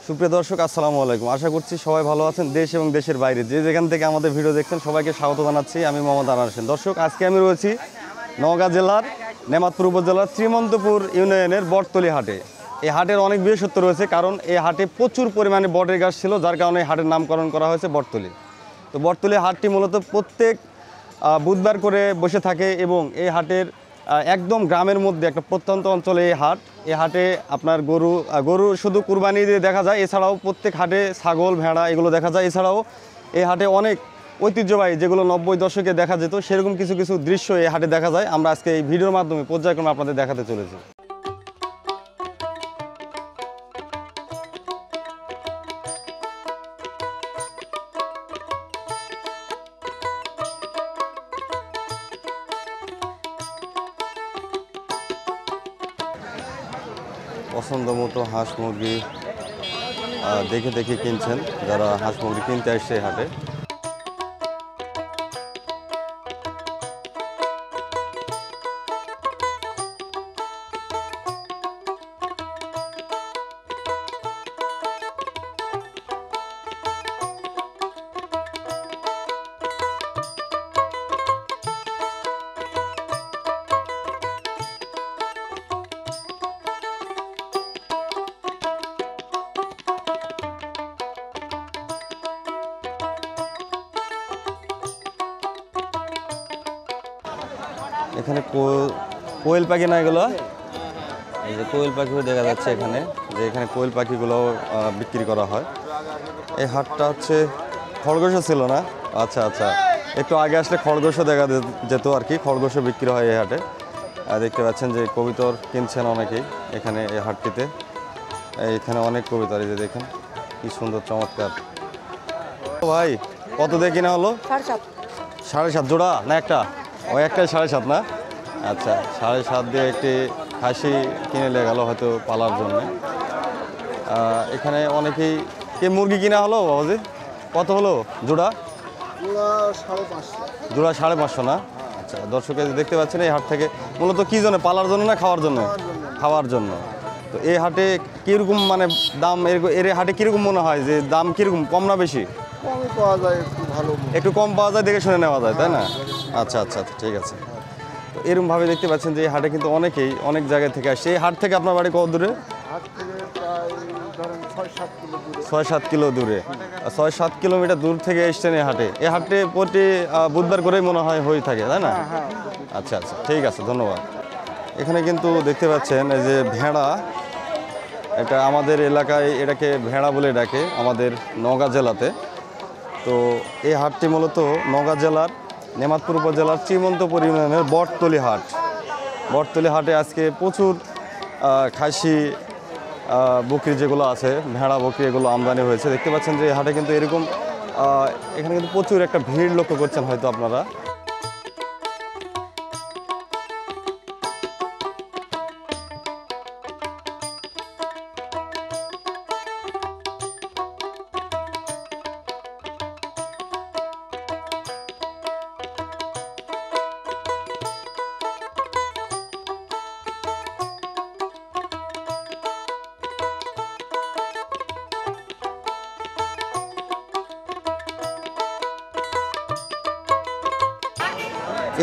সুপ্রিয় দর্শক আসসালামু আলাইকুম। আশা করছি সবাই ভালো আছেন। দেশ এবং দেশের বাইরে যে যেখান থেকে আমাদের ভিডিও দেখছেন সবাইকে স্বাগত জানাচ্ছি। আমি মোহাম্মদ আনার হোসেন। দর্শক, আজকে আমি রয়েছি নওগাঁ জেলার নেমাতপুর উপজেলার শ্রীমন্তপুর ইউনিয়নের বটতলী হাটে। এই হাটের অনেক বিশেষত্ব রয়েছে, কারণ এই হাটে প্রচুর পরিমাণে বটের গাছ ছিল, যার কারণে এই হাটের নামকরণ করা হয়েছে বটতলী। তো বটতলী হাটটি মূলত প্রত্যেক বুধবার করে বসে থাকে এবং এই হাটের একদম গ্রামের মধ্যে একটা প্রত্যন্ত অঞ্চলে এই হাটে আপনার গরু শুধু কুরবানি দিয়ে দেখা যায়, এছাড়াও প্রত্যেক হাটে ছাগল ভেড়া এগুলো দেখা যায়। এছাড়াও এই হাটে অনেক ঐতিহ্যবাহী যেগুলো 90 দশকে দেখা যেত সেরকম কিছু কিছু দৃশ্য এই হাটে দেখা যায়। আমরা আজকে এই ভিডিওর মাধ্যমে পর্যায়ক্রমে আপনাদের দেখাতে চলেছি। পছন্দ মতো হাঁস মুরগি দেখে দেখে কিনছেন যারা হাঁস মুরগি কিনতে আসছে হাটে। এখানে কোয়েল পাখি না এগুলো, এই যে কোয়েল পাখিও দেখা যাচ্ছে এখানে, যে এখানে কোয়েল পাখিগুলো বিক্রি করা হয়। এই হাটটা হচ্ছে খরগোশও ছিল না? আচ্ছা আচ্ছা, একটু আগে আসলে খরগোশও দেখা যেত আর কি, খরগোশও বিক্রি হয় এই হাটে। দেখতে পাচ্ছেন যে কবুতর কিনছেন অনেকেই এখানে এই হাটটিতে। এখানে অনেক কবুতর, এই যে দেখেন কি সুন্দর চমৎকার। ভাই কত দিয়ে কিনা হলো? 7.5 জোড়া না একটা? ওই একটাই 7.5 না? আচ্ছা, 7.5 দিয়ে একটি খাসি কিনে লেগে গেল হয়তো পালার জন্য। এখানে অনেকেই মুরগি কিনা হলো বাবাজি? কত হলো জোড়া? জোড়া 550 না? আচ্ছা, দর্শক দেখতে পাচ্ছেন এই হাট থেকে মূলত কী জন্য, পালার জন্য না খাওয়ার জন্য? খাওয়ার জন্য। তো এই হাটে কীরকম মানে দাম, এর হাটে কীরকম মনে হয় যে দাম কীরকম, কম না বেশি? কমই পাওয়া যায়, একটু ভালো, একটু কম পাওয়া যায়, দেখে শুনে নেওয়া যায়, তাই না? আচ্ছা আচ্ছা আচ্ছা, ঠিক আছে। তো এরকমভাবে দেখতে পাচ্ছেন যে এই হাটে কিন্তু অনেকেই অনেক জায়গা থেকে আসছে। এই হাট থেকে আপনার বাড়ি কত দূরে? হাট থেকে প্রায় ধরেন 6-7 কিলো দূরে। 6-7 কিলো দূরে, 6-7 কিলোমিটার দূর থেকে এসছেন এই হাটে। এই হাটে প্রতি বুধবার করেই মনে হয় হয়ে থাকে, তাই না? আচ্ছা আচ্ছা, ঠিক আছে, ধন্যবাদ। এখানে কিন্তু দেখতে পাচ্ছেন এই যে ভেড়া, এটা আমাদের এলাকায় এটাকে ভেড়া বলে ডাকে আমাদের নওগাঁ জেলাতে। তো এই হাটটি মূলত নওগাঁ জেলার নেমাতপুর উপজেলার শ্রীমন্তপুর ইউনিয়নের বটতলী হাট। বটতলী হাটে আজকে প্রচুর খাসি বকরি যেগুলো আছে, ভেড়া বকরি, এগুলো আমদানি হয়েছে। দেখতে পাচ্ছেন যে এই হাটে কিন্তু এরকম এখানে কিন্তু প্রচুর একটা ভিড় লক্ষ্য করছেন হয়তো আপনারা।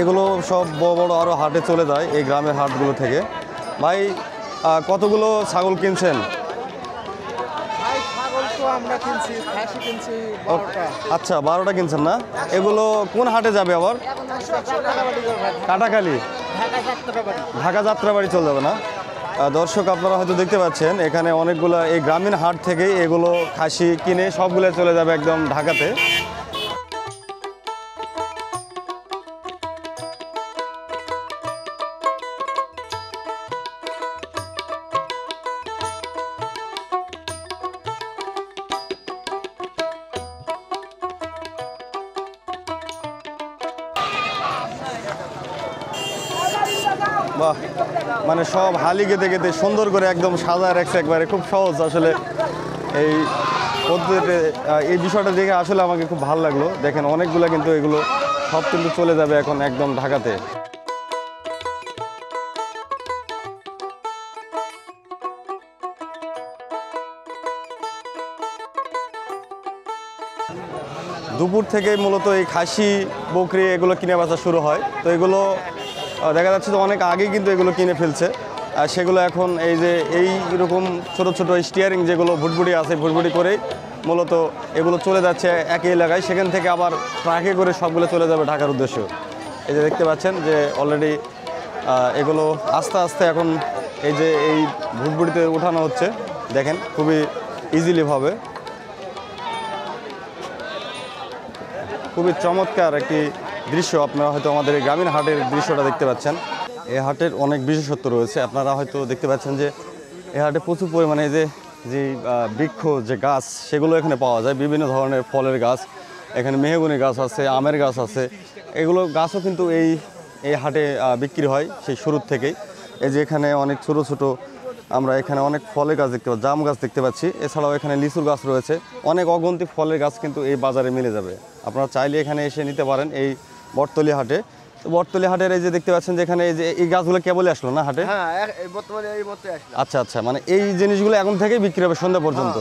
এগুলো সব বড় বড় আরও হাটে চলে যায় এই গ্রামের হাটগুলো থেকে। ভাই কতগুলো ছাগল কিনছেন? আচ্ছা, 12টা কিনছেন না? এগুলো কোন হাটে যাবে আবার? কাটাখালি, ঢাকা যাত্রাবাড়ি চলে যাবে না? দর্শক আপনারা হয়তো দেখতে পাচ্ছেন এখানে অনেকগুলো এই গ্রামীণ হাট থেকেই এগুলো খাসি কিনে সবগুলো চলে যাবে একদম ঢাকাতে। বাহ, মানে সব হালি গেঁথে গেঁথে সুন্দর করে একদম সাজায় রাখছে একবারে, খুব সহজ আসলে এই পদ্ধতিতে। এই বিষয়টা দেখে আসলে আমাকে খুব ভালো লাগলো। দেখেন অনেকগুলো কিন্তু এগুলো সব কিন্তু চলে যাবে এখন একদম ঢাকাতে। দুপুর থেকেই মূলত এই খাসি বকরি এগুলো কিনে বেচা শুরু হয়। তো এগুলো দেখা যাচ্ছে তো অনেক আগেই কিন্তু এগুলো কিনে ফেলছে, আর সেগুলো এখন এই যে এইরকম ছোট ছোট স্টিয়ারিং যেগুলো ভুটভুটি আছে, ভুটভুটি করেই মূলত এগুলো চলে যাচ্ছে একই এলাকায়, সেখান থেকে আবার ট্রাকে করে সবগুলো চলে যাবে ঢাকার উদ্দেশ্য। এই যে দেখতে পাচ্ছেন যে অলরেডি এগুলো আস্তে আস্তে এখন এই যে এই ভুটভুটিতে উঠানো হচ্ছে, দেখেন খুবই ইজিলিভাবে। খুবই চমৎকার একটি দৃশ্য, আপনারা হয়তো আমাদের এই গ্রামীণ হাটের দৃশ্যটা দেখতে পাচ্ছেন। এই হাটের অনেক বিশেষত্ব রয়েছে, আপনারা হয়তো দেখতে পাচ্ছেন যে এই হাটে প্রচুর পরিমাণে যে বৃক্ষ যে গাছ সেগুলো এখানে পাওয়া যায়, বিভিন্ন ধরনের ফলের গাছ, এখানে মেহগনি গাছ আছে, আমের গাছ আছে, এগুলো গাছও কিন্তু এই হাটে বিক্রি হয় সেই শুরুর থেকেই। এই যে এখানে অনেক ছোট ছোট আমরা এখানে অনেক ফলের গাছ দেখতে পাচ্ছি, জাম গাছ দেখতে পাচ্ছি, এছাড়াও এখানে লিচুর গাছ রয়েছে, অনেক অগন্তি ফলের গাছ কিন্তু এই বাজারে মিলে যাবে। আপনারা চাইলে এখানে এসে নিতে পারেন এই বটতলী হাটে। তো বটতলী হাটের এই যে দেখতে পাচ্ছেন যে এখানে এই যে এই গাছগুলো কেবলই আসলো না হাটে? হ্যাঁ, বর্তমানে এই মতো আসলো। আচ্ছা আচ্ছা, মানে এই জিনিসগুলো এখন থেকেই বিক্রি হবে সন্ধ্যা পর্যন্ত?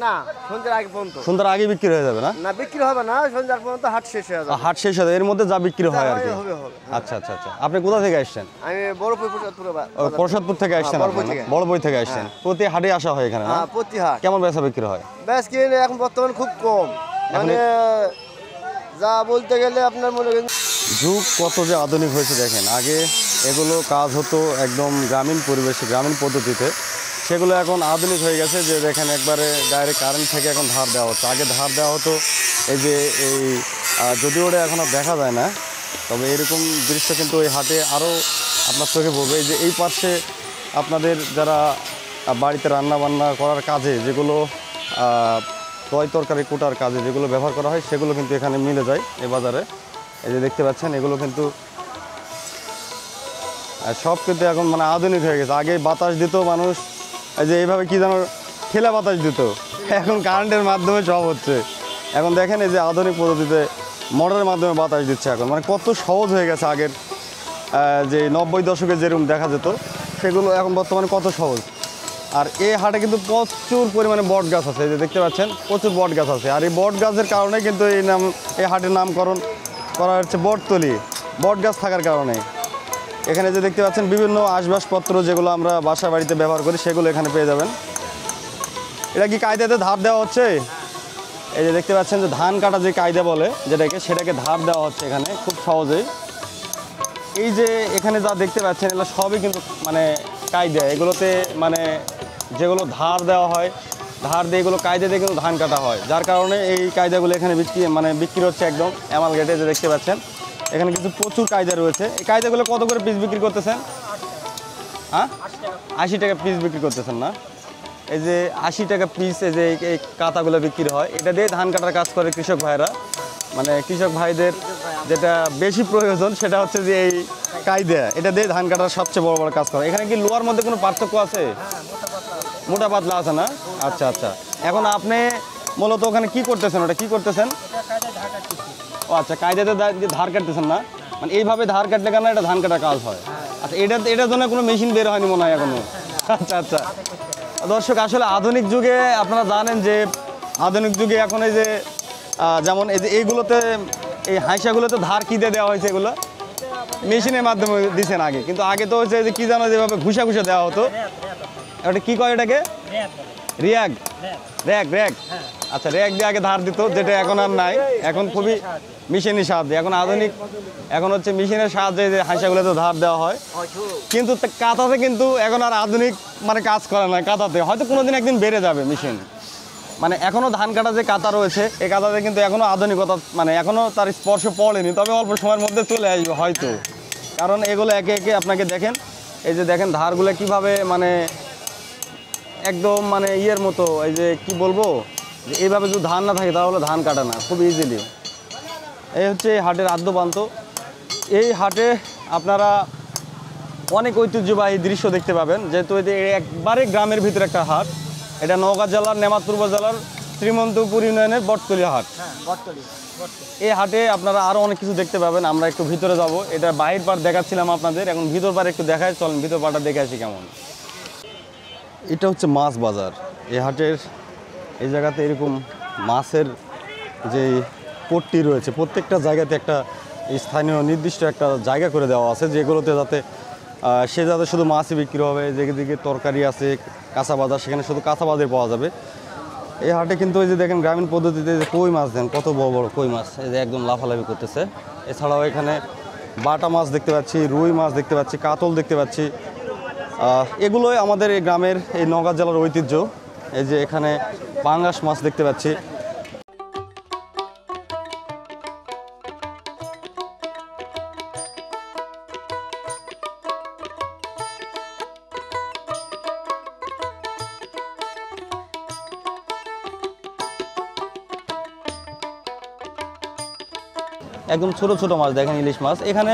না, সন্ধ্যার আগে পর্যন্ত। সন্ধ্যার আগে বিক্রি হয়ে যাবে না? না, বিক্রি হবে না, সন্ধ্যার পর্যন্ত হাট শেষ হয়ে যাবে। হাট শেষ হবে, এর মধ্যে যা বিক্রি হয় আর কি। হবে। আচ্ছা আচ্ছা আচ্ছা, আপনি কোথা থেকে আসছেন? আমি বড়পুর প্রসাদপুর থেকে আসছেন? বড় বই থেকে আসছেন? প্রতি হাটে আসা হয় এখানে না? প্রতি হাট। কেমন বেচা বিক্রি হয়? বেশ কিনে এখন বর্তমান খুব কম, মানে যা বলতে গেলে আপনার মনে করেন যুগ কত যে আধুনিক হয়েছে দেখেন। আগে এগুলো কাজ হতো একদম গ্রামীণ পরিবেশে, গ্রামীণ পদ্ধতিতে, সেগুলো এখন আধুনিক হয়ে গেছে যে দেখেন একবারে ডাইরেক্ট কারেন্ট থেকে এখন ধার দেওয়া হচ্ছে। আগে ধার দেওয়া হতো এই যে যদিও ওটা এখন আর দেখা যায় না, তবে এরকম দৃশ্য কিন্তু এই হাটে আরও আপনার চোখে পড়বে। এই যে এই পাশে আপনাদের যারা বাড়িতে রান্না বান্না করার কাজে যেগুলো তয় তরকারি কোটার কাজে যেগুলো ব্যবহার করা হয় সেগুলো কিন্তু এখানে মিলে যায় এই বাজারে। এই যে দেখতে পাচ্ছেন এগুলো কিন্তু সব কিন্তু এখন মানে আধুনিক হয়ে গেছে। আগে বাতাস দিত মানুষ, এই যে এইভাবে কি যেন ঠেলা বাতাস দিত, এখন কারেন্টের মাধ্যমে সব হচ্ছে। এখন দেখেন এই যে আধুনিক পদ্ধতিতে মোটরের মাধ্যমে বাতাস দিচ্ছে এখন, মানে কত সহজ হয়ে গেছে। আগের যে 90 দশকে যেরকম দেখা যেত সেগুলো এখন বর্তমানে কত সহজ। আর এই হাটে কিন্তু প্রচুর পরিমাণে বট গাছ আছে, এই যে দেখতে পাচ্ছেন প্রচুর বট গাছ আছে। আর এই বট গাছের কারণে কিন্তু এই হাটের নামকরণ করা হচ্ছে বটতলী, বট গাছ থাকার কারণে। এখানে যে দেখতে পাচ্ছেন বিভিন্ন আসবাবপত্র যেগুলো আমরা বাসা বাড়িতে ব্যবহার করি সেগুলো এখানে পেয়ে যাবেন। এটা কি কায়দাতে ধার দেওয়া হচ্ছে? এই যে দেখতে পাচ্ছেন যে ধান কাটা যে কায়দা বলে সেটাকে ধার দেওয়া হচ্ছে এখানে খুব সহজেই। এই যে এখানে যা দেখতে পাচ্ছেন এগুলো সবই কিন্তু মানে কায়দা, এগুলোতে মানে যেগুলো ধার দেওয়া হয়, ধার দিয়ে এগুলো কায়দা দিয়ে কিন্তু ধান কাটা হয়, যার কারণে এই কায়দাগুলো এখানে বিক্রি হচ্ছে একদম এমাল গেটে। যে দেখতে পাচ্ছেন এখানে কিন্তু প্রচুর কায়দা রয়েছে। এই কায়দাগুলো কত করে পিস বিক্রি করতেছেন? হ্যাঁ, 80 টাকা পিস বিক্রি করতেছেন না? এই যে 80 টাকা পিস এই যে এই কাঁথাগুলো বিক্রি হয়, এটা দিয়ে ধান কাটার কাজ করে কৃষক ভাইরা। মানে কৃষক ভাইদের যেটা বেশি প্রয়োজন সেটা হচ্ছে যে এই কায়দা, এটা দিয়ে ধান কাটার সবচেয়ে বড় বড় কাজ করে। এখানে কি লোহার মধ্যে কোনো পার্থক্য আছে? মোটা পাতলা আছে না? আচ্ছা আচ্ছা, এখন আপনি মূলত ওখানে কি করতেছেন? ওটা কি করতেছেন? ও আচ্ছা, কায়দাতে ধার কাটতেছেন না? মানে এইভাবে ধার কাটলে কেন এটা ধান কাটার কাজ হয়? আচ্ছা, এটার জন্য কোনো মেশিন বের হয়নি মনে হয় এখনো? আচ্ছা আচ্ছা, দর্শক আসলে আধুনিক যুগে আপনারা জানেন যে আধুনিক যুগে এখন এই যে যেমন এই যে এইগুলোতে এই হাঁসাগুলোতে ধার কী দিয়ে দেওয়া হয়েছে, এগুলো মেশিনের মাধ্যমে দিচ্ছেন আগে, কিন্তু আগে তো হচ্ছে যে কী জানো যেভাবে ঘুষা ঘুষা দেওয়া হতো, ওটা কী কয় এটাকে? রিয়াগ, র্যাক। আচ্ছা, র্যাক দিয়ে আগে ধার দিত, যেটা এখন আর নাই, এখন খুবই মেশিনের সাহায্যে, এখন আধুনিক, এখন হচ্ছে মেশিনের সাহায্যে যে হাঁসাগুলোতে ধার দেওয়া হয়। কিন্তু কাঁথাতে কিন্তু এখন আর আধুনিক মানে কাজ করে না কাঁথাতে, হয়তো কোনোদিন একদিন বেড়ে যাবে মেশিন। মানে এখনও ধান কাটা যে কাঁথা রয়েছে এই কাঁথাতে কিন্তু এখনও আধুনিকতা মানে এখনও তার স্পর্শ পড়েনি, তবে অল্প সময়ের মধ্যে চলে আসবে হয়তো। কারণ এগুলো একে একে আপনাকে দেখেন, এই যে দেখেন ধারগুলো কিভাবে মানে একদম মানে ইয়ের মতো, এই যে কি বলবো, যে এইভাবে যদি ধান না থাকে তাহলে ধান কাটা না খুব ইজিলি। এই হচ্ছে এই হাটের আদ্যপ্রান্ত। এই হাটে আপনারা অনেক ঐতিহ্যবাহী দৃশ্য দেখতে পাবেন, যেহেতু এটি একবারে গ্রামের ভিতরে একটা হাট। এটা নওগাঁ জেলার নেমাতপুর উপজেলার শ্রীমন্তপুর ইউনিয়নের বটতলী হাট। এই হাটে আপনারা আরও অনেক কিছু দেখতে পাবেন। আমরা একটু ভিতরে যাব, এটা বাহির পাড় দেখাচ্ছিলাম আপনাদের, এখন ভিতর পাড় একটু দেখায়, চলেন ভিতর পাড়টা দেখে আসি কেমন। এটা হচ্ছে মাছ বাজার। এই হাটের এই জায়গাতে এরকম মাছের যে পট্টি রয়েছে প্রত্যেকটা জায়গাতে একটা স্থানীয় নির্দিষ্ট একটা জায়গা করে দেওয়া আছে, যেগুলোতে যাতে সে যাতে শুধু মাছই বিক্রি হবে, যেদিকে তরকারি আছে কাঁচা বাজার সেখানে শুধু কাঁচা বাজার পাওয়া যাবে। এই হাটে কিন্তু এই যে দেখেন গ্রামীণ পদ্ধতিতে যে কই মাছ দেন, কত বড় বড় কই মাছ, এই যে একদম লাফালাফি করতেছে। এছাড়াও এখানে বাটা মাছ দেখতে পাচ্ছি, রুই মাছ দেখতে পাচ্ছি, কাতল দেখতে পাচ্ছি। এগুলোই আমাদের এই গ্রামের এই নওগাঁ জেলার ঐতিহ্য। এই যে এখানে পাঙ্গাস মাছ দেখতে পাচ্ছি। একদম ছোট ছোট মাছ দেখেন, ইলিশ মাছ। এখানে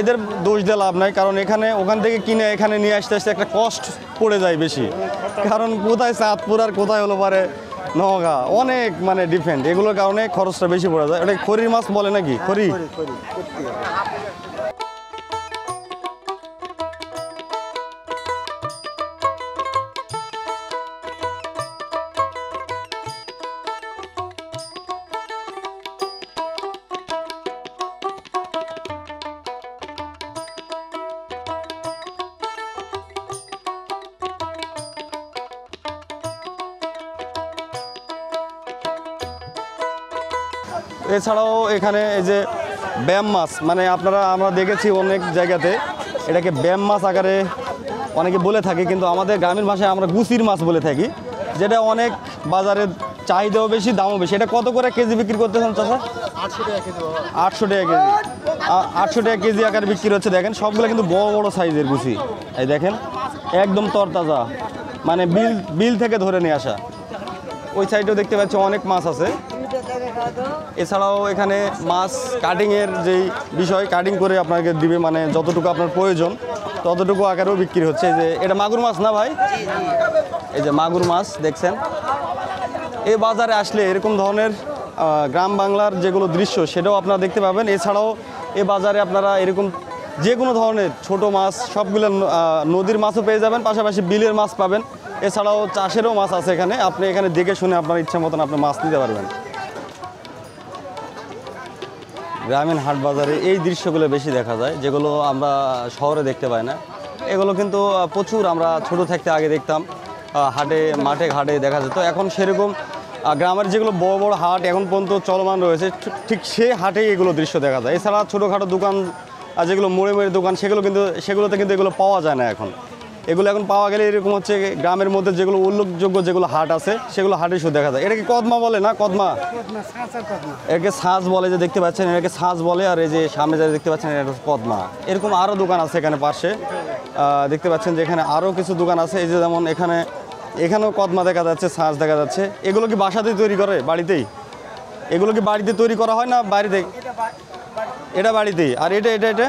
এদের দোষ দিয়ে লাভ নাই, কারণ এখানে ওখান থেকে কিনে এখানে নিয়ে আসতে আসতে একটা কষ্ট পড়ে যায় বেশি, কারণ কোথায় চাঁদপুর আর কোথায় হলো পারে নওগাঁ, অনেক মানে ডিফারেন্ট, এগুলোর কারণে খরচটা বেশি পড়ে যায়। এটা খরির মাছ বলে নাকি? খরি। এছাড়াও এখানে এই যে ব্যাম মাছ, মানে আমরা দেখেছি অনেক জায়গাতে এটাকে ব্যাম মাছ আকারে অনেকে বলে থাকে, কিন্তু আমাদের গ্রামীণ ভাষায় আমরা গুচির মাছ বলে থাকি, যেটা অনেক বাজারে চাহিদাও বেশি, দামও বেশি। এটা কত করে কেজি বিক্রি করতেছেন চাচা? 800 টাকা কেজি। 800 টাকা কেজি আকারে বিক্রি হচ্ছে। দেখেন সবগুলো কিন্তু বড় বড় সাইজের গুচি, এই দেখেন একদম তরতাজা, মানে বিল থেকে ধরে নিয়ে আসা। ওই সাইডেও দেখতে পাচ্ছি অনেক মাছ আছে। এছাড়াও এখানে মাছ কাটিংয়ের যেই বিষয়, কাটিং করে আপনাকে দিবে, মানে যতটুকু আপনার প্রয়োজন ততটুকু আকারেও বিক্রি হচ্ছে। এই যে এটা মাগুর মাছ না ভাই? এই যে মাগুর মাছ দেখছেন। এই বাজারে আসলে এরকম ধরনের গ্রাম বাংলার যেগুলো দৃশ্য সেটাও আপনারা দেখতে পাবেন। এছাড়াও এই বাজারে আপনারা এরকম যে কোনো ধরনের ছোট মাছ, সবগুলো নদীর মাছও পেয়ে যাবেন, পাশাপাশি বিলের মাছ পাবেন। এছাড়াও চাষেরও মাছ আছে এখানে, আপনি এখানে দেখে শুনে আপনার ইচ্ছা মতন আপনি মাছ নিতে পারবেন। গ্রামীণ হাট বাজারে এই দৃশ্যগুলো বেশি দেখা যায়, যেগুলো আমরা শহরে দেখতে পাই না। এগুলো কিন্তু প্রচুর আমরা ছোট থাকতে আগে দেখতাম, হাটে মাঠে ঘাটে দেখা যেত। এখন সেরকম গ্রামের যেগুলো বড় বড় হাট এখন পর্যন্ত চলমান রয়েছে, ঠিক সেই হাটেই এগুলো দৃশ্য দেখা যায়। এছাড়া ছোটোখাটো দোকান যেগুলো মোড়ে মোড়ে দোকান, সেগুলোতে কিন্তু এগুলো পাওয়া যায় না এখন। এগুলো এখন পাওয়া গেলে এরকম হচ্ছে গ্রামের মধ্যে যেগুলো উল্লেখযোগ্য যেগুলো হাট আছে সেগুলো হাটে শুধু দেখা যায়। এটাকে কদমা বলে না? কদমা, এটাকে সাজ বলে, যে দেখতে পাচ্ছেন এটাকে সাজ বলে, আর এই যে সামনে যা দেখতে পাচ্ছেন এটা কদমা। এরকম আরও দোকান আছে এখানে পাশে, দেখতে পাচ্ছেন যে এখানে আরও কিছু দোকান আছে। এই যে যেমন এখানেও কদমা দেখা যাচ্ছে, সাজ দেখা যাচ্ছে। এগুলো কি বাসাতেই তৈরি করে, বাড়িতেই? এগুলো কি বাড়িতে তৈরি করা হয় না বাড়িতে? এটা বাড়িতেই। আর এটা এটা এটা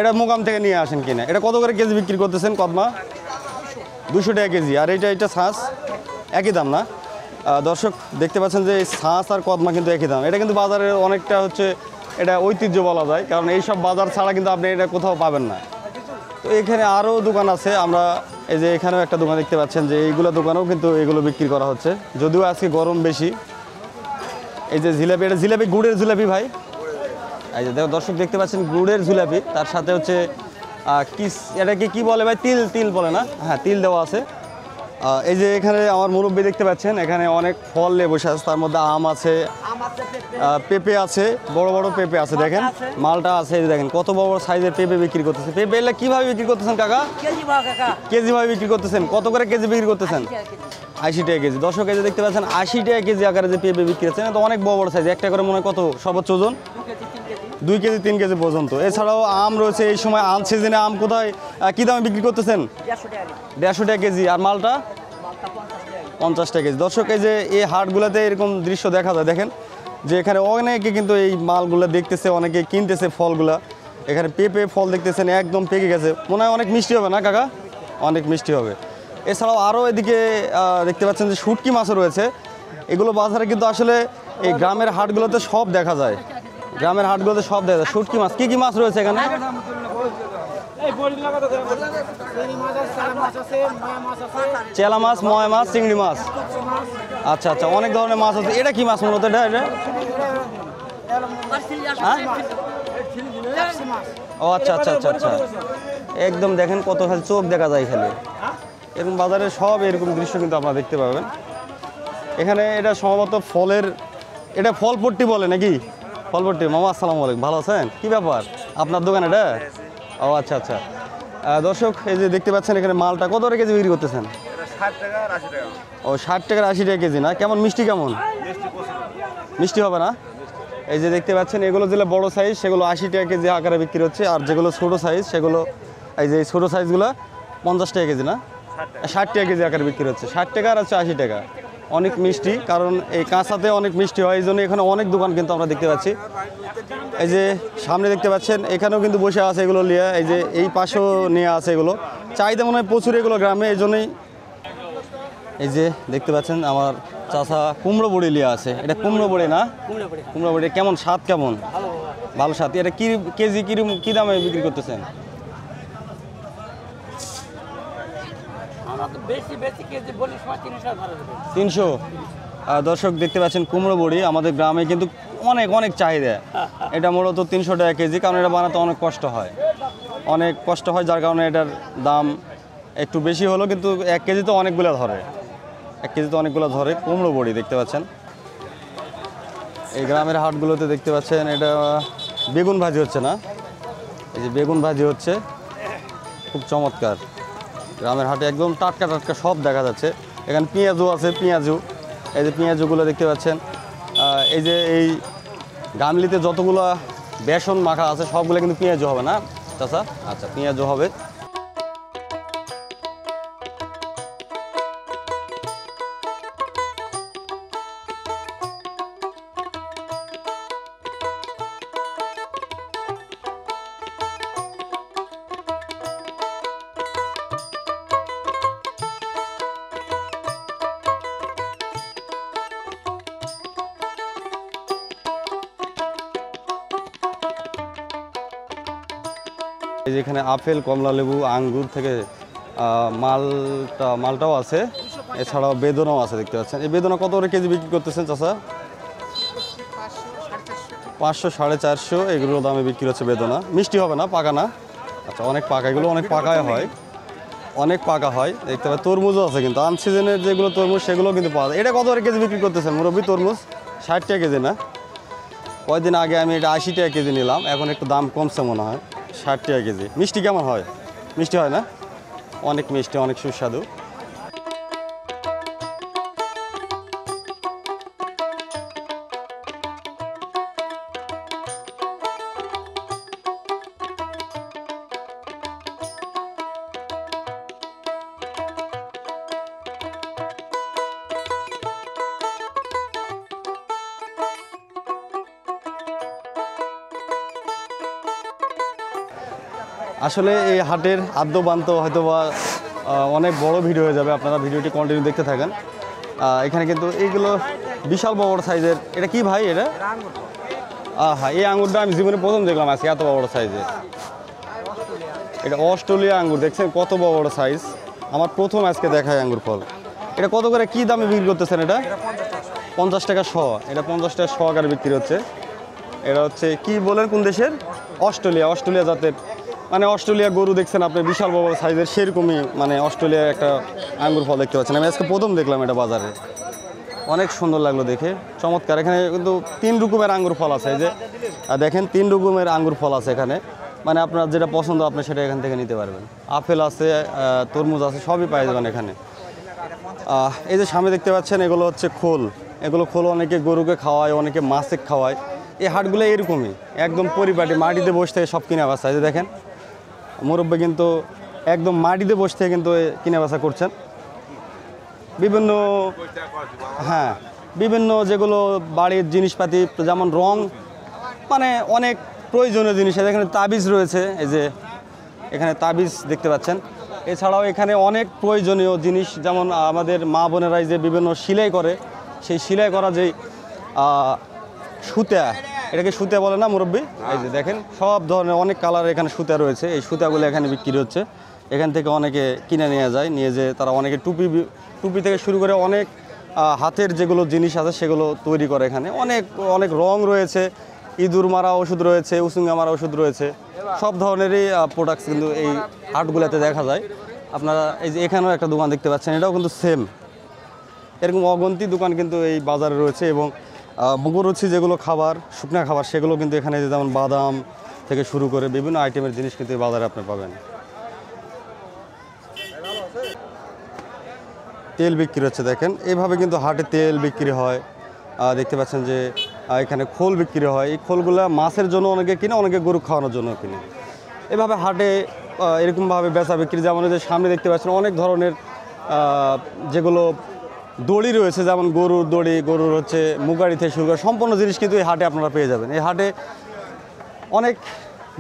এটা মোকাম থেকে নিয়ে আসেন কিনা? এটা কত করে কেজি বিক্রি করতেছেন কদমা? 200 টাকা কেজি। আর এটা ছাঁচ একই দাম না? দর্শক দেখতে পাচ্ছেন যে ছাঁচ আর কদমা কিন্তু একই দাম। এটা কিন্তু বাজারের অনেকটা হচ্ছে এটা ঐতিহ্য বলা যায়, কারণ এইসব বাজার ছাড়া কিন্তু আপনি এটা কোথাও পাবেন না। তো এখানে আরও দোকান আছে, আমরা এই যে এখানেও একটা দোকান দেখতে পাচ্ছেন, যে এইগুলো দোকানেও কিন্তু এগুলো বিক্রি করা হচ্ছে, যদিও আজকে গরম বেশি। এই যে জিলাপি, এটা জিলাপি গুড়ের জিলাপি ভাই। এই যে দর্শক দেখতে পাচ্ছেন গুড়ের জিলাপি, তার সাথে হচ্ছে এটাকে কি বলে ভাই? তিল বলে না? হ্যাঁ, তিল দেওয়া আছে। এই যে এখানে আমার মুরব্বি দেখতে পাচ্ছেন, এখানে অনেক ফল নিয়ে বসে আছে, তার মধ্যে আম আছে, পেঁপে আছে, বড় বড় পেঁপে আছে, দেখেন মালটা আছে। এই যে দেখেন কত বড় বড় সাইজের পেঁপে বিক্রি করতেছে। পেঁপে এলে কীভাবে বিক্রি করতেছেন কাকা? কেজি ভাবে বিক্রি করতেছেন। কত করে কেজি বিক্রি করতেছেন? 80 টাকা কেজি। দর্শক এই যে দেখতে পাচ্ছেন 80 টাকা কেজি আকারে যে পেঁপে বিক্রি হচ্ছে, তো অনেক বড় বড় সাইজ, একটা করে মনে হয় কত সর্বোচ্চ ওজন? 2 কেজি 3 কেজি পর্যন্ত। এছাড়াও আম রয়েছে, এই সময় আম সিজনে আম কোথায় কী দামে বিক্রি করতেছেন? 150 টাকা কেজি। আর মালটা 50 টাকা কেজি। দর্শক এই যে এই হাটগুলোতে এরকম দৃশ্য দেখা যায়, দেখেন যে এখানে অনেকে কিন্তু এই মালগুলো দেখতেছে, অনেকে কিনতেছে ফলগুলা। এখানে পেঁপে ফল দেখতেছেন একদম পেকে গেছে, মনে হয় অনেক মিষ্টি হবে না কাকা? অনেক মিষ্টি হবে। এছাড়াও আরও এদিকে দেখতে পাচ্ছেন যে শুটকি মাছও রয়েছে। এগুলো বাজারে কিন্তু আসলে এই গ্রামের হাটগুলোতে সব দেখা যায়, গ্রামের হাটগুলোতে সব দেখা যায়। শুটকি মাছ, কী মাছ রয়েছে এখানে? চেলা মাছ, ময়া মাছ, চিংড়ি মাছ। আচ্ছা আচ্ছা, অনেক ধরনের মাছ আছে। এটা কি মাছ মূলত? এটা এটা হ্যাঁ? ও আচ্ছা আচ্ছা আচ্ছা আচ্ছা, একদম দেখেন কত খালি চোখ দেখা যায় খালি। এরকম বাজারে সব এরকম দৃশ্য কিন্তু আপনারা দেখতে পাবেন। এখানে এটা সম্ভবত ফলের, এটা ফলপট্টি বলে নাকি? ফলপট্টি। মামা আসসালামু আলাইকুম, ভালো আছেন? কি ব্যাপার আপনার দোকান এটা? ও আচ্ছা আচ্ছা। দর্শক এই যে দেখতে পাচ্ছেন এখানে মালটা কত করে কেজি বিক্রি করতেছেন? 60 টাকা আর 80 টাকা। ও 60 টাকা 80 টাকা কেজি না? কেমন মিষ্টি কেমন? মিষ্টি হবে না? এই যে দেখতে পাচ্ছেন এগুলো যেগুলো বড় সাইজ সেগুলো 80 টাকা কেজি আকারে বিক্রি হচ্ছে, আর যেগুলো ছোটো সাইজ সেগুলো এই যে ছোটো সাইজগুলো 50 টাকা কেজি না, 60 টাকা কেজি আকারে বিক্রি হচ্ছে। 60 টাকা আর হচ্ছে 80 টাকা। অনেক মিষ্টি, কারণ এই কাঁচাতে অনেক মিষ্টি হয়, এই জন্য এখানে অনেক দোকান কিন্তু আমরা দেখতে পাচ্ছি। এই যে সামনে দেখতে পাচ্ছেন এখানেও কিন্তু বসে আছে এগুলো নিয়ে, এই যে এই পাশেও নিয়ে আছে এগুলো। চাহিদা মনে হয় প্রচুর এগুলো গ্রামে, এই জন্যই। এই যে দেখতে পাচ্ছেন আমার চাচা কুমড়ো বড়ি নিয়ে আছে। এটা কুমড়ো বড়ি না? কুমড়ো বড়ি কেমন স্বাদ? কেমন? ভালো স্বাদ। এটা কি কেজি কি দামে বিক্রি করতেছেন? বেশি কেজি বলি 300। দর্শক দেখতে পাচ্ছেন কুমড়ো বড়ি আমাদের গ্রামে কিন্তু অনেক অনেক চাহিদা। এটা মূলত 300 টাকা কেজি, কারণ এটা বানাতে অনেক কষ্ট হয়, অনেক কষ্ট হয়, যার কারণে এটার দাম একটু বেশি হলো। কিন্তু 1 কেজি তো অনেকগুলো ধরে, 1 কেজি তো অনেকগুলো ধরে কুমড়ো বড়ি দেখতে পাচ্ছেন। এই গ্রামের হাটগুলোতে দেখতে পাচ্ছেন এটা বেগুন ভাজি হচ্ছে না? এই যে বেগুন ভাজি হচ্ছে, খুব চমৎকার। গ্রামের হাটে একদম টাটকা টাটকা সব দেখা যাচ্ছে। এখানে পেঁয়াজও আছে, পেঁয়াজু, এই যে পেঁয়াজুগুলো দেখতে পাচ্ছেন। এই যে এই গামলিতে যতগুলো বেসন মাখা আছে সবগুলো কিন্তু পেঁয়াজু হবে না চাচা? আচ্ছা, পেঁয়াজু হবে। এই যে এখানে আপেল, কমলা লেবু, আঙ্গুর থেকে মালটাও আছে, এছাড়াও বেদনাও আছে দেখতে পাচ্ছেন। এই বেদনা কত করে কেজি বিক্রি করতেছেন চাচা? 500 450 এগুলো দামে বিক্রি হচ্ছে বেদনা। মিষ্টি হবে না, পাকা না? আচ্ছা, অনেক পাকা, এগুলো অনেক পাকায় হয়, অনেক পাকা হয় দেখতে পাচ্ছেন। তরমুজও আছে কিন্তু আনসিজনের যেগুলো তরমুজ সেগুলো কিন্তু পাওয়া যায়। এটা কত করে কেজি বিক্রি করতেছেন মুরব্বী? তরমুজ 60 টাকা কেজি না? কয়েকদিন আগে আমি এটা 80 টাকা কেজি নিলাম, এখন একটু দাম কমছে মনে হয়। 60 টাকা কেজি। মিষ্টি কেমন হয়? মিষ্টি হয় না? অনেক মিষ্টি, অনেক সুস্বাদু। আসলে এই হাটের আদ্যবান্ত হয়তো বা অনেক বড় ভিডিও হয়ে যাবে, আপনারা ভিডিওটি কন্টিনিউ দেখতে থাকেন। এখানে কিন্তু এইগুলো বিশাল বড় সাইজের। এটা কি ভাই? এটা হ্যাঁ, এই আঙ্গুরটা আমি জীবনে প্রথম দেখলাম আজকে, এত বড় সাইজের। এটা অস্ট্রেলিয়া আঙ্গুর, দেখছেন কত বড় সাইজ। আমার প্রথম আজকে দেখায় আঙ্গুর ফল। এটা কত করে কি দামে বিক্রি করতেছেন? এটা 50 টাকা শ। এটা 50 টাকা শ আকারে বিক্রি হচ্ছে। এটা হচ্ছে কি বলেন, কোন দেশের? অস্ট্রেলিয়া জাতের, মানে অস্ট্রেলিয়া গরু দেখছেন আপনি, বিশাল বড় সাইজের, সেরকমই মানে অস্ট্রেলিয়ার একটা আঙ্গুর ফল দেখতে পাচ্ছেন। আমি আজকে প্রথম দেখলাম এটা বাজারে, অনেক সুন্দর লাগলো দেখে, চমৎকার। এখানে কিন্তু 3 রকমের আঙ্গুর ফল আছে। এই যে দেখেন 3 রকমের আঙ্গুর ফল আছে এখানে, মানে আপনার যেটা পছন্দ আপনি সেটা এখান থেকে নিতে পারবেন। আপেল আছে, তরমুজ আছে, সবই পাওয়া যাবেন এখানে। এই যে সামনে দেখতে পাচ্ছেন এগুলো হচ্ছে খোল। এগুলো খোল অনেকে গরুকে খাওয়ায়, অনেকে মাছে খাওয়ায়। এই হাটগুলো এরকমই একদম পরিপাটি, মাটিতে বসে থেকে সব কিনে বেচা। এই যে দেখেন মুরব্বী কিন্তু একদম মাটিতে বসে থেকে কিন্তু কিনে বেচা করছেন। বিভিন্ন বিভিন্ন যেগুলো বাড়ির জিনিসপাতি, যেমন রং, মানে অনেক প্রয়োজনীয় জিনিস। এখানে তাবিজ রয়েছে, এই যে এখানে তাবিজ দেখতে পাচ্ছেন। এছাড়াও এখানে অনেক প্রয়োজনীয় জিনিস, যেমন আমাদের মা বোনেরাই যে বিভিন্ন সেলাই করে, সেই সেলাই করা যেই সুতা, এটাকে সুতা বলে না মুরব্বী? এই যে দেখেন সব ধরনের অনেক কালার এখানে সুতা রয়েছে। এই সুতাগুলো এখানে বিক্রি হচ্ছে। এখান থেকে অনেকে কিনে নিয়ে যায়, নিয়ে যে তারা অনেকে টুপি থেকে শুরু করে অনেক হাতের যেগুলো জিনিস আছে সেগুলো তৈরি করে এখানে। অনেক অনেক রং রয়েছে, ইঁদুর মারা ওষুধ রয়েছে, উসুঙ্গা মারা ওষুধ রয়েছে, সব ধরনেরই প্রোডাক্টস কিন্তু এই হাটগুলোতে দেখা যায়। আপনারা এই যে এখানেও একটা দোকান দেখতে পাচ্ছেন, এটাও কিন্তু সেম। এরকম অগন্তি দোকান কিন্তু এই বাজারে রয়েছে এবং মুখরুচি যেগুলো খাবার, শুকনা খাবার, সেগুলো কিন্তু এখানে যেমন বাদাম থেকে শুরু করে বিভিন্ন আইটেমের জিনিস কিন্তু এই বাজারে আপনি পাবেন। তেল বিক্রি হচ্ছে দেখেন, এইভাবে কিন্তু হাটে তেল বিক্রি হয়। দেখতে পাচ্ছেন যে এখানে খোল বিক্রি হয়। এই খোলগুলো মাছের জন্য অনেকে কিনে, অনেকে গরু খাওয়ানোর জন্য কিনে। এভাবে হাটে এরকমভাবে বেচা বিক্রি, যেমন যে সামনে দেখতে পাচ্ছেন অনেক ধরনের যেগুলো দড়ি রয়েছে, যেমন গরুর দড়ি, গরুর হচ্ছে মুগারি থেকে শুরু করে সম্পূর্ণ জিনিস কিন্তু এই হাটে আপনারা পেয়ে যাবেন। এই হাটে অনেক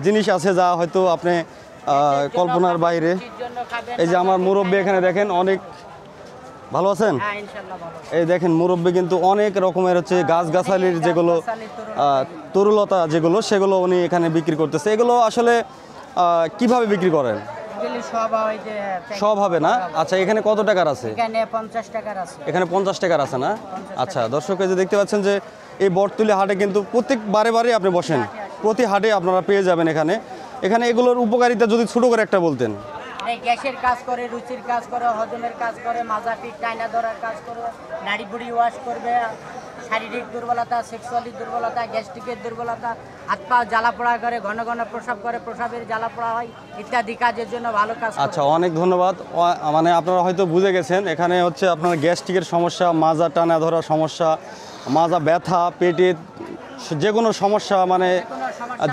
জিনিস আছে যা হয়তো আপনি কল্পনার বাইরে। এই যে আমার মুরব্বি এখানে দেখেন, অনেক ভালো আছেন? এই দেখেন মুরব্বি কিন্তু অনেক রকমের হচ্ছে গাছগাছালির যেগুলো তরুলতা যেগুলো, সেগুলো উনি এখানে বিক্রি করতেছে। এগুলো আসলে কিভাবে বিক্রি করেন? সব হবে না? আচ্ছা, এখানে কত টাকার আছে? এখানে 50 টাকার আছে। এখানে 50 টাকার আছে না? আচ্ছা দর্শক, এই যে দেখতে পাচ্ছেন যে এই বটতলী হাটে কিন্তু প্রত্যেক বারে আপনি বসেন, প্রতি হাটে আপনারা পেয়ে যাবেন এখানে। এখানে এগুলোর উপকারিতা যদি ছোটো করে একটা বলতেন। গ্যাসের কাজ করে, রুচির কাজ করে, হজমের কাজ করে, মাজা পিঠ টাইনা ধরার কাজ করে, নাড়ি বুড়ি ওয়াশ করবে, শারীরিক দুর্বলতা, সেক্সুয়ালি দুর্বলতা, গ্যাস্ট্রিকের দুর্বলতা, হাত পা জ্বালা পোড়া করে, ঘন ঘন প্রসাব করে, প্রসাবের জ্বালা পোড়া হয় ইত্যাদি কাজের জন্য ভালো কাজ করে। আচ্ছা, অনেক ধন্যবাদ। মানে আপনারা হয়তো বুঝে গেছেন, এখানে হচ্ছে আপনার গ্যাস্ট্রিকের সমস্যা, মাজা টানা ধরার সমস্যা, মাজা ব্যথা, পেটে যে কোনো সমস্যা, মানে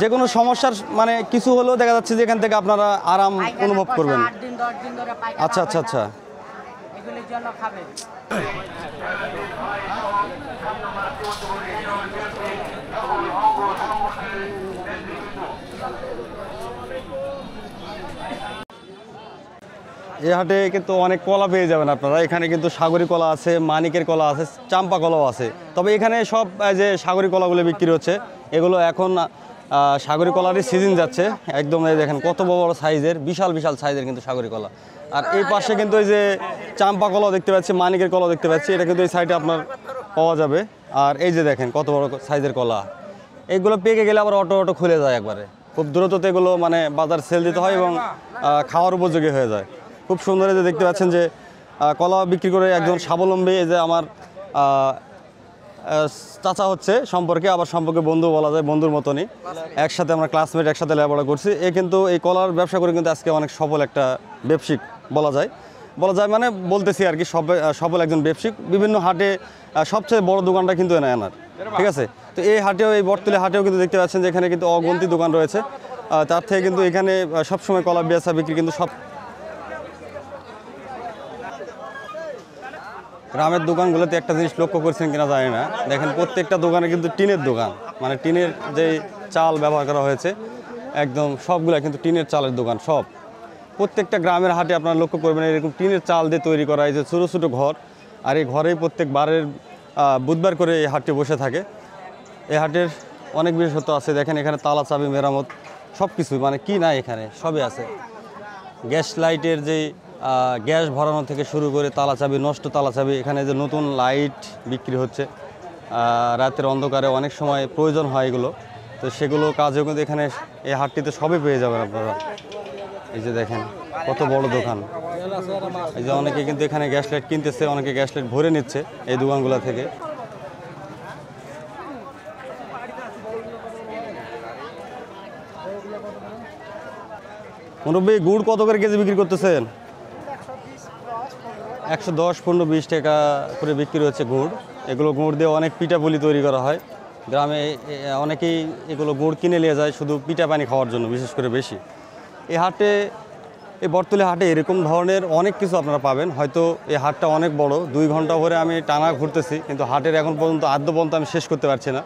যে কোনো সমস্যার মানে কিছু হলেও দেখা যাচ্ছে যে এখান থেকে আপনারা আরাম অনুভব করবেন। 8 দিন 10 দিন ধরে পায়খানা আচ্ছা আচ্ছা আচ্ছা, এগুলির জন্য খাবে। এই হাটে কিন্তু অনেক কলা পেয়ে যাবেন আপনারা। এখানে কিন্তু সাগরী কলা আছে, মানিকের কলা আছে, চাম্পা কলাও আছে। তবে এখানে সব যে সাগরী কলাগুলো বিক্রি হচ্ছে, এগুলো এখন সাগরী কলারই সিজন যাচ্ছে। একদম এই দেখেন কত বড় বড় সাইজের, বিশাল বিশাল সাইজের কিন্তু সাগরী কলা। আর এই পাশে কিন্তু এই যে চাম্পা কলাও দেখতে পাচ্ছি, মানিকের কলাও দেখতে পাচ্ছি, এটা কিন্তু এই সাইডে আপনার পাওয়া যাবে। আর এই যে দেখেন কত বড় সাইজের কলা, এইগুলো পেকে গেলে আবার অটো খুলে যায় একবারে। খুব দ্রুততে এগুলো মানে বাজার সেল দিতে হয় এবং খাওয়ার উপযোগী হয়ে যায়। খুব সুন্দর যে দেখতে পাচ্ছেন যে কলা বিক্রি করে একজন স্বাবলম্বী। এই যে আমার চাচা হচ্ছে সম্পর্কে, আবার সম্পর্কে বন্ধু বলা যায়, বন্ধুর মতনই। একসাথে আমরা ক্লাসমেট, একসাথে লেখাপড়া করছি। এ কিন্তু এই কলার ব্যবসা করে কিন্তু আজকে অনেক সফল একটা ব্যবসায়িক বলা যায় মানে বলতেছি আর কি, সফল একজন ব্যবসায়িক। বিভিন্ন হাটে সবচেয়ে বড় দোকানটা কিন্তু এনার, ঠিক আছে? তো এই হাটেও, এই বটতলী হাটেও কিন্তু দেখতে পাচ্ছেন যে এখানে কিন্তু অগন্তি দোকান রয়েছে। তার থেকে কিন্তু এখানে সবসময় কলা বেচা বিক্রি কিন্তু সব। গ্রামের দোকানগুলোতে একটা জিনিস লক্ষ্য করছেন কিনা জানি না, দেখেন প্রত্যেকটা দোকানে কিন্তু টিনের দোকান, মানে টিনের যে চাল ব্যবহার করা হয়েছে, একদম সবগুলা কিন্তু টিনের চালের দোকান সব। প্রত্যেকটা গ্রামের হাটে আপনারা লক্ষ্য করবেন এরকম টিনের চাল দিয়ে তৈরি করা, এই যে ছোটো ছোটো ঘর। আর এই ঘরেই প্রত্যেক বারের বুধবার করে এই হাটটি বসে থাকে। এই হাটের অনেক বিশেষত্ব আছে। দেখেন এখানে তালা চাবি মেরামত সব কিছু, মানে কি না এখানে সবই আছে। গ্যাস লাইটের যে গ্যাস ভরানো থেকে শুরু করে তালা চাবি, নষ্ট তালা চাবি, এখানে যে নতুন লাইট বিক্রি হচ্ছে রাতের অন্ধকারে অনেক সময় প্রয়োজন হয় এগুলো, তো সেগুলো কাজেও কিন্তু এখানে এই হাটটিতে সবই পেয়ে যাবেন আপনারা। এই যে দেখেন কত বড় দোকান। এই যে অনেকে কিন্তু এখানে গ্যাস লাইট কিনতেছে, অনেকে গ্যাস লাইট ভরে নিচ্ছে এই দোকানগুলো থেকে। মুরব্বী, গুড় কত করে কেজি বিক্রি করতেছেন? 110, 15, 20 টাকা করে বিক্রি হচ্ছে গুড়। এগুলো গুড় দিয়ে অনেক পিঠা পুলি তৈরি করা হয়। গ্রামে অনেকেই এগুলো গুড় কিনে নিয়ে যায় শুধু পিঠা পানি খাওয়ার জন্য, বিশেষ করে বেশি। এই হাটে, এই বটতলী হাটে এরকম ধরনের অনেক কিছু আপনারা পাবেন। হয়তো এই হাটটা অনেক বড়, 2 ঘন্টা ধরে আমি টানা ঘুরতেছি, কিন্তু হাটের এখন পর্যন্ত আদ্য পর্যন্ত আমি শেষ করতে পারছি না।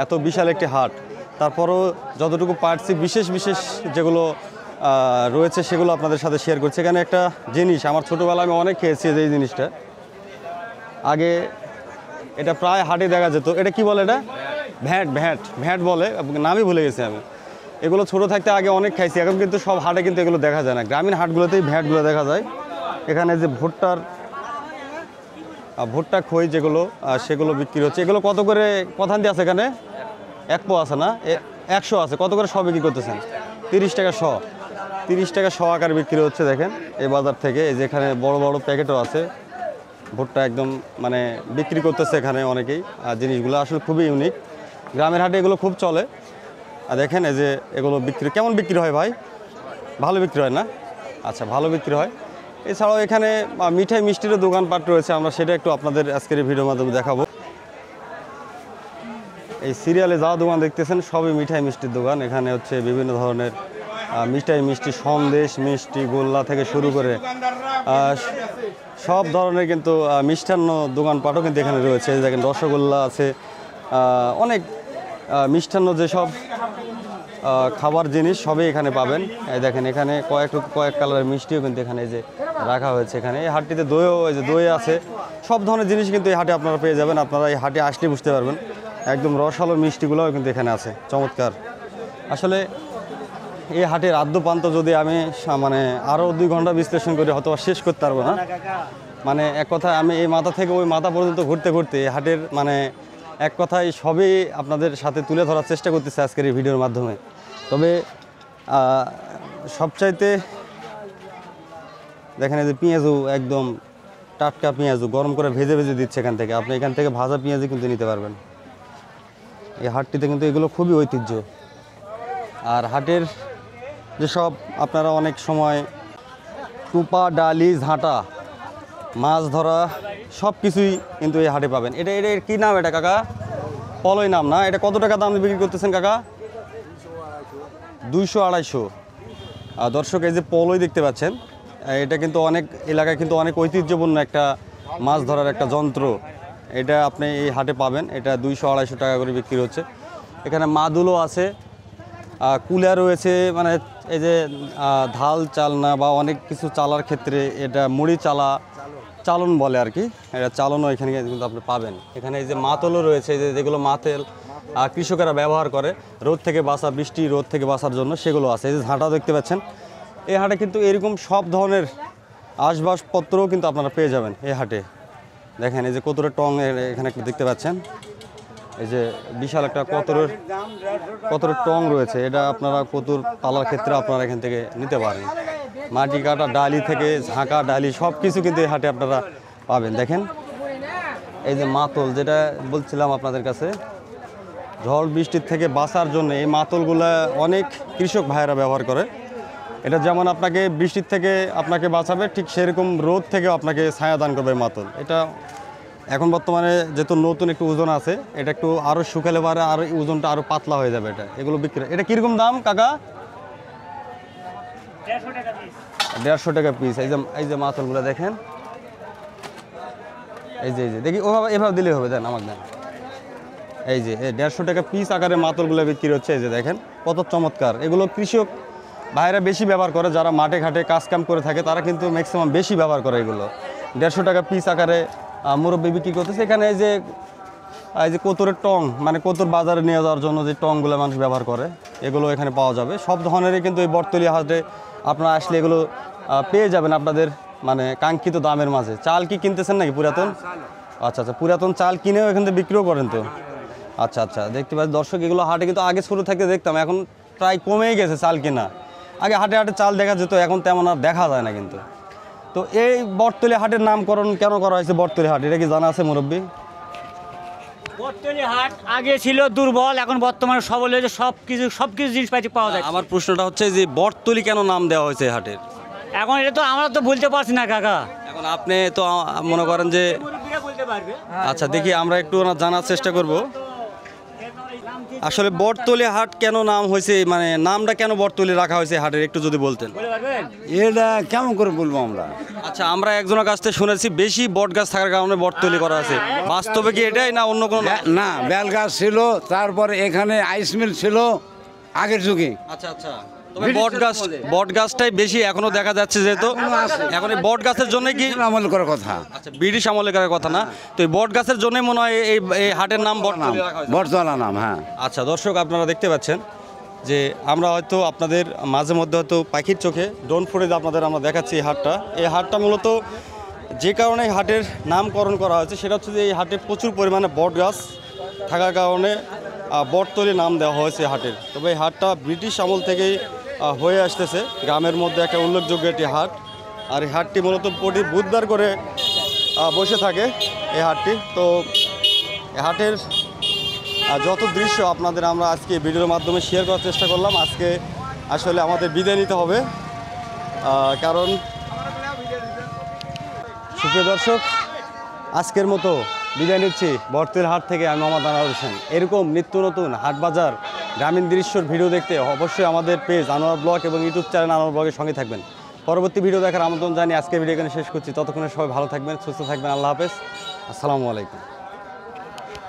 এত বিশাল একটি হাট। তারপরও যতটুকু পারছি বিশেষ যেগুলো রয়েছে সেগুলো আপনাদের সাথে শেয়ার করছি। এখানে একটা জিনিস আমার ছোটোবেলায় আমি অনেক খেয়েছি, এই জিনিসটা আগে এটা প্রায় হাটে দেখা যেত। এটা কি বলে? এটা ভ্যাট বলে, নামই ভুলে গেছি আমি। এগুলো ছোটো থাকতে আগে অনেক খাইছি, এখন কিন্তু সব হাটে কিন্তু এগুলো দেখা যায় না। গ্রামীণ হাটগুলোতেই ভ্যাটগুলো দেখা যায়। এখানে যে ভুট্টার ভুট্টা খই যেগুলো সেগুলো বিক্রি হচ্ছে। এগুলো কত করে কথান দিয়ে আছে এখানে? 1 পো আছে না, 100 আছে। কত করে শ বিক্রি করতেছেন? 30 টাকা শ। 30 টাকা শ আকারে বিক্রি হচ্ছে দেখেন এই বাজার থেকে। এই যেখানে বড় বড় প্যাকেটও আছে ভুট্টা, একদম মানে বিক্রি করতেছে এখানে অনেকেই। আর জিনিসগুলো আসলে খুবই ইউনিক, গ্রামের হাটে এগুলো খুব চলে। আর দেখেন এই যে এগুলো বিক্রি কেমন বিক্রি হয় ভাই? ভালো বিক্রি হয় না? আচ্ছা, ভালো বিক্রি হয়। এছাড়াও এখানে মিঠাই মিষ্টিরও দোকানপাট রয়েছে, আমরা সেটা একটু আপনাদের আজকের এই ভিডিওর মাধ্যমে দেখাবো। এই সিরিয়ালে যা দোকান দেখতেছেন সবই মিঠাই মিষ্টির দোকান। এখানে হচ্ছে বিভিন্ন ধরনের মিঠাই মিষ্টি, সন্দেশ মিষ্টি, গোল্লা থেকে শুরু করে সব ধরনের কিন্তু মিষ্টান্ন দোকানপাটও কিন্তু এখানে রয়েছে। দেখেন রসগোল্লা আছে, অনেক মিষ্টান্ন যেসব খাবার জিনিস সবই এখানে পাবেন। এই দেখেন এখানে কয়েক কালারের মিষ্টিও কিন্তু এখানে এই যে রাখা হয়েছে। এখানে এই হাটটিতে দইও, এই যে দই আছে, সব ধরনের জিনিস কিন্তু এই হাটে আপনারা পেয়ে যাবেন। আপনারা এই হাটে আসলে বুঝতে পারবেন, একদম রসালো মিষ্টিগুলোও কিন্তু এখানে আছে, চমৎকার। আসলে এই হাটের আদ্যপান্ত যদি আমি মানে আরও 2 ঘন্টা বিশ্লেষণ করি হয়তো শেষ করতে পারবো না। মানে এক কথায় আমি এই মাথা থেকে ওই মাথা পর্যন্ত ঘুরতে ঘুরতে এই হাটের মানে এক কথায় সবই আপনাদের সাথে তুলে ধরার চেষ্টা করতেছি আজকের এই ভিডিওর মাধ্যমে। তবে সবচাইতে দেখেন এই যে পেঁয়াজু, একদম টাটকা পেঁয়াজু গরম করে ভেজে ভেজে দিচ্ছে এখান থেকে। আপনি এখান থেকে ভাজা পেঁয়াজই কিন্তু নিতে পারবেন। এই হাটটিতে কিন্তু এগুলো খুবই ঐতিহ্য। আর হাটের যেসব আপনারা অনেক সময় টুপা, ডালি, ঝাঁটা, মাছ ধরা সব কিছুই কিন্তু এই হাটে পাবেন। এটা কী নাম এটা কাকা? পলই নাম না? এটা কত টাকা দাম বিক্রি করতেছেন কাকা? 200-250। দর্শক এই যে পলই দেখতে পাচ্ছেন, এটা কিন্তু অনেক এলাকায় কিন্তু অনেক ঐতিহ্যপূর্ণ একটা মাছ ধরার একটা যন্ত্র। এটা আপনি এই হাটে পাবেন। এটা 200-250 টাকা করে বিক্রি হচ্ছে। এখানে মাদুলও আছে, কুলা রয়েছে, মানে এই যে ধাল চালনা বা অনেক কিছু চালার ক্ষেত্রে এটা মুড়ি চালন বলে আর কি, এটা চালনও এখানে কিন্তু আপনি পাবেন। এখানে এই যে মাতলও রয়েছে, এই যে যেগুলো মাতেল কৃষকেরা ব্যবহার করে রোদ থেকে বাঁচা, বৃষ্টি রোদ থেকে বাঁচার জন্য, সেগুলো আছে। এই যে ঝাঁটা দেখতে পাচ্ছেন, এই হাটে কিন্তু এরকম সব ধরনের আসবাবপত্রও কিন্তু আপনারা পেয়ে যাবেন এই হাটে। দেখেন এই যে কতরের টং এখানে দেখতে পাচ্ছেন, এই যে বিশাল একটা কতরের টং রয়েছে। এটা আপনারা কতুর পালার ক্ষেত্রে আপনারা এখান থেকে নিতে পারেন। মাটি কাটা ডালি থেকে ঝাঁকা ডালি সব কিছু কিন্তু এই হাটে আপনারা পাবেন। দেখেন এই যে মাতল, যেটা বলছিলাম আপনাদের কাছে, ঝড় বৃষ্টির থেকে বাঁচার জন্য এই মাতলগুলা অনেক কৃষক ভাইয়েরা ব্যবহার করে। এটা যেমন আপনাকে বৃষ্টির থেকে আপনাকে বাঁচাবে, ঠিক সেরকম রোদ থেকেও আপনাকে ছায়া দান করবে মাতল। এটা এখন বর্তমানে যেহেতু নতুন একটু ওজন আছে, এটা একটু আরও শুকালে পারে আর ওজনটা আরও পাতলা হয়ে যাবে। এগুলো বিক্রি, এটা কীরকম দাম কাকা? 150 টাকা পিস। এই যে মাতলগুলো দেখেন, এই যে দেখি ওভাবে এভাবে দিলেই হবে, দেন আমাকে দেন। এই যে 150 টাকা পিস আকারে মাতলগুলো বিক্রি হচ্ছে। এই যে দেখেন কত চমৎকার। এগুলো কৃষক ভাইরা বেশি ব্যবহার করে, যারা মাঠে ঘাটে কাজ কাম করে থাকে তারা কিন্তু ম্যাক্সিমাম বেশি ব্যবহার করে এগুলো। 150 টাকা পিস আকারে মুরব্বি বিক্রি করতেছে। এখানে এই যে কতুরের টং, মানে কতুর বাজারে নিয়ে যাওয়ার জন্য যে টংগুলো মানুষ ব্যবহার করে, এগুলো এখানে পাওয়া যাবে। সব ধরনেরই কিন্তু এই বটতলী হাটে আপনারা আসলে এগুলো পেয়ে যাবেন আপনাদের মানে কাঙ্ক্ষিত দামের মাঝে। চাল কি কিনতেছেন নাকি পুরাতন? আচ্ছা, পুরাতন চাল কিনেও এখান থেকে বিক্রিও করেন তো? আচ্ছা, দেখতে পাচ্ছি দর্শক, এগুলো হাটে কিন্তু আগে শুরু থেকে দেখতাম, এখন প্রায় কমেই গেছে চাল কেনা। আগে হাটে চাল দেখা যেত, এখন তেমন আর দেখা যায় না কিন্তু। তো এই বটতলী হাটের নামকরণ কেন করা হয়েছে বটতলী হাট, এটা কি জানা আছে মুরব্বী? বটতলী হাট আগে ছিল দুর্বল, এখন বর্তমানে সবল হয়েছে, সব কিছু জিনিসপাতি পাওয়া যায়। আমার প্রশ্নটা হচ্ছে যে বটতলী কেন নাম দেওয়া হয়েছে এই হাটের? এখন এটা তো আমরা তো বলতে পারছি না কাকা, এখন আপনি তো মনে করেন যে, বলতে পারবে। আচ্ছা দেখি আমরা একটু জানার চেষ্টা করব আসলে বটতলী হাট কেন নাম হয়েছে, মানে নামটা কেন বটতলী রাখা হয়েছে হাটের, একটু যদি বলতেন। বলতে পারবেন? এটা কেমন করে বলবো আমরা? আচ্ছা, আমরা একজনের কাছ থেকে শুনেছি বেশি বট গাছ থাকার কারণে বটতলী করা আছে, বাস্তবে কি এটাই না অন্য কোনো? না, বেল গাছ ছিল, তারপরে এখানে আইস মিল ছিল আগের যুগে। আচ্ছা, তবে বট গাছটাই বেশি এখনো দেখা যাচ্ছে, যেহেতু এখন এই বট গাছের জন্য কি আমল করার কথা। আচ্ছা, ব্রিটিশ আমলের কথা না, তো এই বট গাছের জন্যই মনে হয় এই হাটের নাম বটতলী রাখা হয়েছে। বটতলা নাম, হ্যাঁ। আচ্ছা দর্শক, আপনারা দেখতে পাচ্ছেন যে আমরা হয়তো আপনাদের মাঝে মধ্যে হয়তো পাখির চোখে ড্রোন ফুটেজ আপনাদের আমরা দেখাচ্ছি। এই হাটটা মূলত যে কারণে এই হাটের নামকরণ করা হয়েছে সেটা হচ্ছে যে এই হাটে প্রচুর পরিমাণে বট গাছ থাকার কারণে বটতলি নাম দেওয়া হয়েছে এই হাটের। তবে এই হাটটা ব্রিটিশ আমল থেকেই হয়ে আসতেছে, গ্রামের মধ্যে একটা উল্লেখযোগ্য একটি হাট। আর এই হাটটি মূলত প্রতি বুধবার করে বসে থাকে এই হাটটি। তো এই হাটের যত দৃশ্য আপনাদের আমরা আজকে ভিডিওর মাধ্যমে শেয়ার করার চেষ্টা করলাম। আজকে আসলে আমাদের বিদায় নিতে হবে, কারণ সুপ্রিয় দর্শক, আজকের মতো বিদায় নিচ্ছি বটতলির হাট থেকে। আমি মোহাম্মদ আনোয়ার হোসেন। এরকম নিত্য নতুন হাট বাজার গ্রামীণ দৃশ্যর ভিডিও দেখতে অবশ্যই আমাদের পেজ আনোয়ার ব্লগ এবং ইউটিউব চ্যানেল আনোয়ার ব্লগের সঙ্গে থাকবেন। পরবর্তী ভিডিও দেখার আমন্ত্রণ জানিয়ে আজকের ভিডিও এখানে শেষ করছি। ততক্ষণে সবাই ভালো থাকবেন, সুস্থ থাকবেন। আল্লাহ হাফেজ, আসসালামু আলাইকুম।